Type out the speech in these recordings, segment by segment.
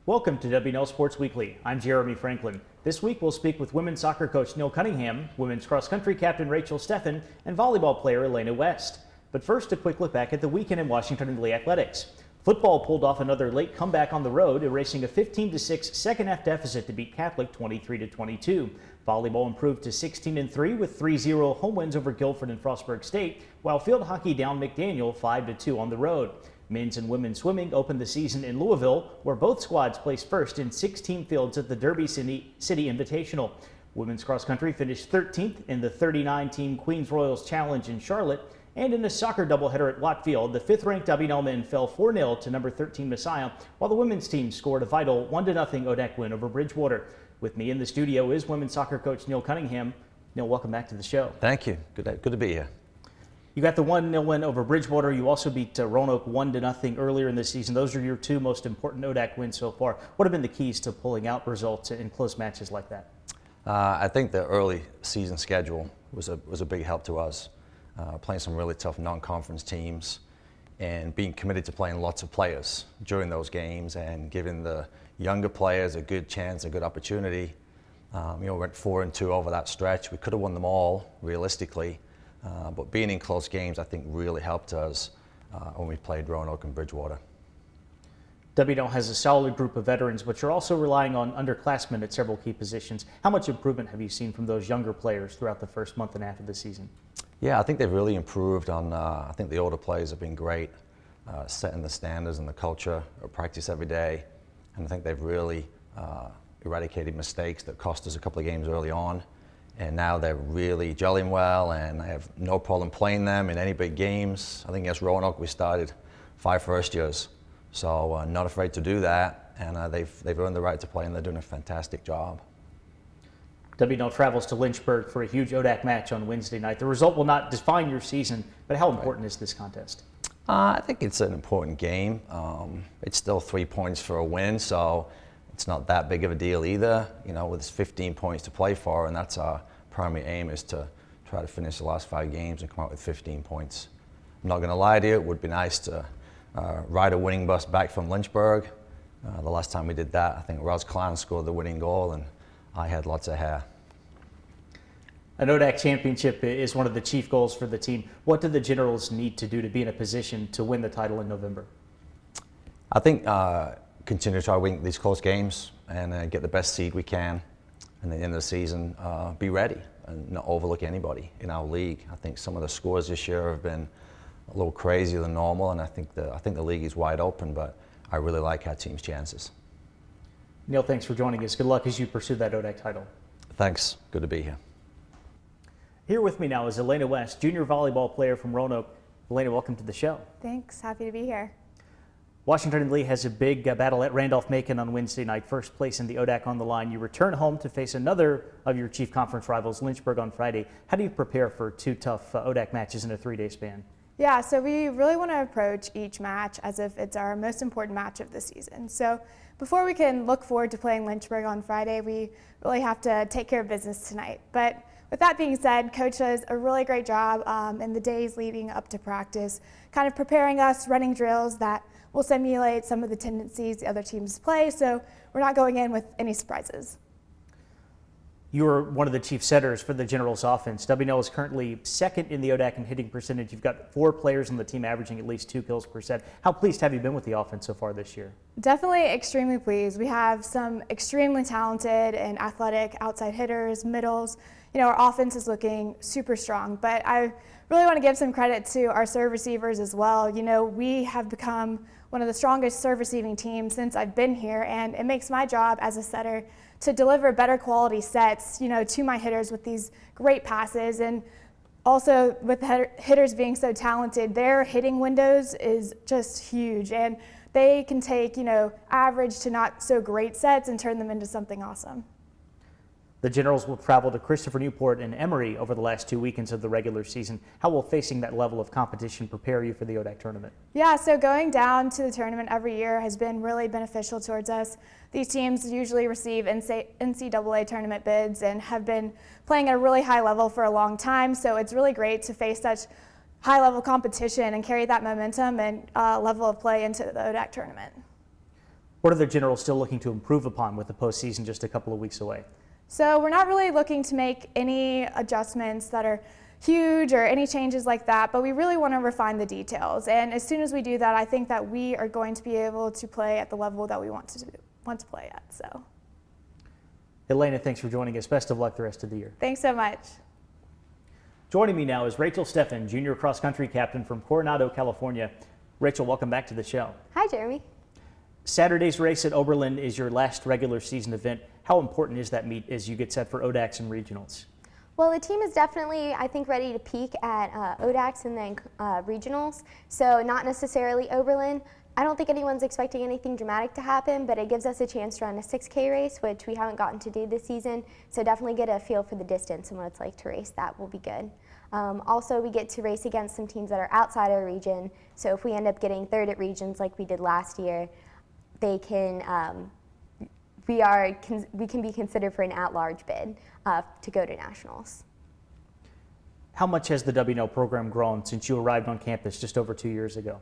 Welcome to W&L Sports Weekly. I'm Jeremy Franklin. This week we'll speak with women's soccer coach Neil Cunningham, women's cross country captain Rachel Steffen, and volleyball player Elena West. But first, a quick look back at the weekend in Washington and Lee athletics. Football pulled off another late comeback on the road, erasing a 15-6 second half deficit to beat Catholic 23-22. Volleyball improved to 16-3 with 3-0 home wins over Guilford and Frostburg State, while field hockey downed McDaniel 5-2 on the road. Men's and women's swimming opened the season in Louisville, where both squads placed first in 16 fields at the Derby City Invitational. Women's cross country finished 13th in the 39-team Queens Royals Challenge in Charlotte, and in a soccer doubleheader at Watt Field, the 5th-ranked W&L men fell 4-0 to number 13 Messiah, while the women's team scored a vital 1-0 ODAC win over Bridgewater. With me in the studio is women's soccer coach Neil Cunningham. Neil, welcome back to the show. Thank you. Good to be here. You got the 1-0 win over Bridgewater. You also beat Roanoke 1-0 earlier in the season. Those are your two most important ODAC wins so far. What have been the keys to pulling out results in close matches like that? I think the early season schedule was a big help to us. Playing some really tough non-conference teams and being committed to playing lots of players during those games and giving the younger players a good chance, a good opportunity. We went 4-2 over that stretch. We could have won them all realistically. But being in close games, I think, really helped us when we played Roanoke and Bridgewater. W&L has a solid group of veterans, but you're also relying on underclassmen at several key positions. How much improvement have you seen from those younger players throughout the first month and a half of the season? Yeah, I think they've really improved on, I think the older players have been great, setting the standards and the culture of practice every day. And I think they've really eradicated mistakes that cost us a couple of games early on. And now they're really gelling well, and I have no problem playing them in any big games. I think against Roanoke we started 5 first years, so not afraid to do that, and they've earned the right to play, and they're doing a fantastic job. W&L travels to Lynchburg for a huge ODAC match on Wednesday night. The result will not define your season, but how important is this contest? I think it's an important game. It's still 3 points for a win, so it's not that big of a deal either. You know, with 15 points to play for, and that's our primary aim, is to try to finish the last 5 games and come out with 15 points. I'm not going to lie to you, it would be nice to ride a winning bus back from Lynchburg. The last time we did that, I think Roz Klein scored the winning goal, and I had lots of hair. An ODAC championship is one of the chief goals for the team. What do the Generals need to do to be in a position to win the title in November? I think continue to try to win these close games and get the best seed we can, and at the end of the season be ready and not overlook anybody in our league. I think some of the scores this year have been a little crazier than normal, and I think the league is wide open, but I really like our team's chances. Neil, thanks for joining us. Good luck as you pursue that ODAC title. Thanks. Good to be here. Here with me now is Elena West, junior volleyball player from Roanoke. Elena, welcome to the show. Thanks. Happy to be here. Washington and Lee has a big battle at Randolph-Macon on Wednesday night. First place in the ODAC on the line. You return home to face another of your chief conference rivals, Lynchburg, on Friday. How do you prepare for 2 tough ODAC matches in a 3-day span? Yeah, so we really want to approach each match as if it's our most important match of the season. So before we can look forward to playing Lynchburg on Friday, we really have to take care of business tonight. But with that being said, Coach does a really great job in the days leading up to practice, kind of preparing us, running drills that will simulate some of the tendencies the other teams play, so we're not going in with any surprises. You're one of the chief setters for the Generals offense. W&L is currently 2nd in the ODAC in hitting percentage. You've got 4 players on the team averaging at least 2 kills per set. How pleased have you been with the offense so far this year? Definitely extremely pleased. We have some extremely talented and athletic outside hitters, middles. You know, our offense is looking super strong, but I really want to give some credit to our serve receivers as well. You know, we have become one of the strongest serve receiving teams since I've been here, and it makes my job as a setter to deliver better quality sets, you know, to my hitters with these great passes. And also with the hitters being so talented, their hitting windows is just huge, and they can take, you know, average to not so great sets and turn them into something awesome. The Generals will travel to Christopher Newport and Emory over the last 2 weekends of the regular season. How will facing that level of competition prepare you for the ODAC tournament? Yeah, so going down to the tournament every year has been really beneficial towards us. These teams usually receive NCAA tournament bids and have been playing at a really high level for a long time, so it's really great to face such high-level competition and carry that momentum and level of play into the ODAC tournament. What are the Generals still looking to improve upon with the postseason just a couple of weeks away? So we're not really looking to make any adjustments that are huge or any changes like that, but we really want to refine the details. And as soon as we do that, I think that we are going to be able to play at the level that we want to play at. So, Elena, thanks for joining us. Best of luck the rest of the year. thanks so much. Joining me now is Rachel Steffen, junior cross country captain from Coronado, California. Rachel, welcome back to the show. Hi, Jeremy. Saturday's race at Oberlin is your last regular season event. How important is that meet as you get set for ODACs and regionals? Well, the team is definitely, I think, ready to peak at ODACs and then regionals. So not necessarily Oberlin. I don't think anyone's expecting anything dramatic to happen, but it gives us a chance to run a 6K race, which we haven't gotten to do this season. So definitely get a feel for the distance and what it's like to race. That will be good. Also, we get to race against some teams that are outside our region. So if we end up getting third at regions like we did last year, they can, we can be considered for an at-large bid to go to nationals. How much has the W&L program grown since you arrived on campus just over 2 years ago?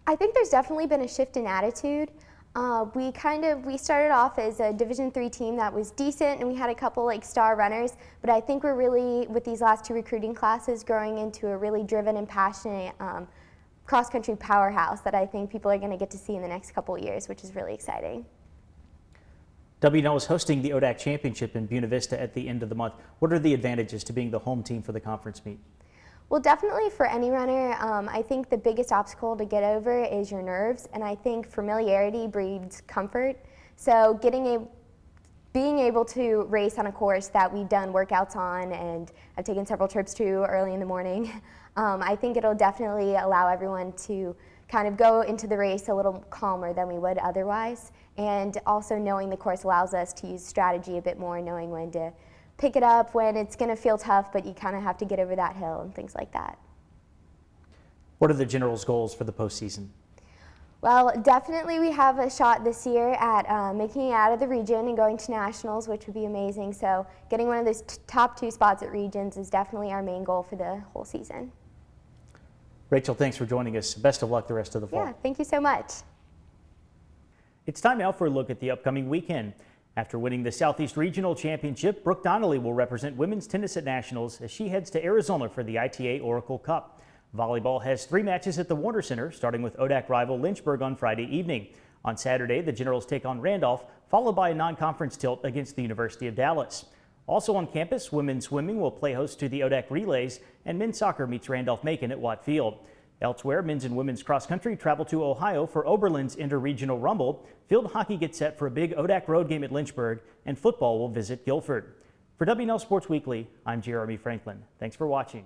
I think there's definitely been a shift in attitude. We started off as a Division III team that was decent, and we had a couple like star runners, but I think we're really, with these last 2 recruiting classes, growing into a really driven and passionate cross-country powerhouse that I think people are going to get to see in the next couple of years, which is really exciting. W&L is hosting the ODAC Championship in Buena Vista at the end of the month. What are the advantages to being the home team for the conference meet? Well, definitely for any runner, I think the biggest obstacle to get over is your nerves, and I think familiarity breeds comfort. So being able to race on a course that we've done workouts on and I've taken several trips to early in the morning, I think it'll definitely allow everyone to kind of go into the race a little calmer than we would otherwise. And also knowing the course allows us to use strategy a bit more, knowing when to pick it up, when it's going to feel tough, but you kind of have to get over that hill and things like that. What are the Generals' goals for the postseason? Well, definitely we have a shot this year at making it out of the region and going to nationals, which would be amazing. So getting one of those top 2 spots at regions is definitely our main goal for the whole season. Rachel, thanks for joining us. Best of luck the rest of the fall. Yeah, thank you so much. It's time now for a look at the upcoming weekend. After winning the Southeast Regional Championship, Brooke Donnelly will represent women's tennis at nationals as she heads to Arizona for the ITA Oracle Cup. Volleyball has 3 matches at the Warner Center, starting with ODAC rival Lynchburg on Friday evening. On Saturday, the Generals take on Randolph, followed by a non-conference tilt against the University of Dallas. Also on campus, women's swimming will play host to the ODAC Relays, and men's soccer meets Randolph-Macon at Watt Field. Elsewhere, men's and women's cross country travel to Ohio for Oberlin's Interregional Rumble. Field hockey gets set for a big ODAC road game at Lynchburg, and football will visit Guilford. For W&L Sports Weekly, I'm Jeremy Franklin. Thanks for watching.